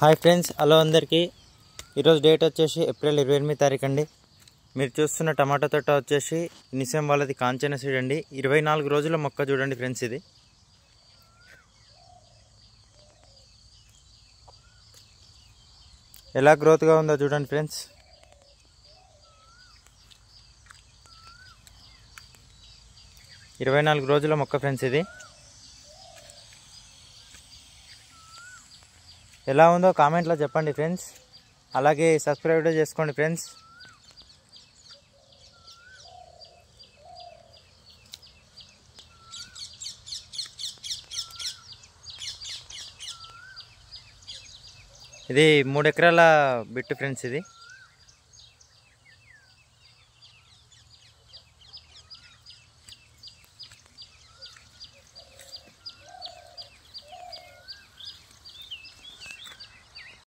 Hi friends, hello అందరికీ. ఈరోజు date వచ్చేసి ఏప్రిల్ 28 తారీఖు అండి. మీరు చూస్తున్న టమాటా తోట వచ్చేసి నిసం వాళ్ళది కాంచన సీడ్ అండి. 24 రోజుల మొక్క చూడండి ఫ్రెండ్స్. ఇది ఎలా గ్రోత్గా ఉందో చూడండి ఫ్రెండ్స్. ఇరవై 24 రోజుల మొక్క ఫ్రెండ్స్. ఇది ఎలా ఉందో కామెంట్లో చెప్పండి ఫ్రెండ్స్. అలాగే సబ్స్క్రైబ్ చేసుకోండి ఫ్రెండ్స్. ఇది 3 ఎకరాల బిట్టు ఫ్రెండ్స్. ఇది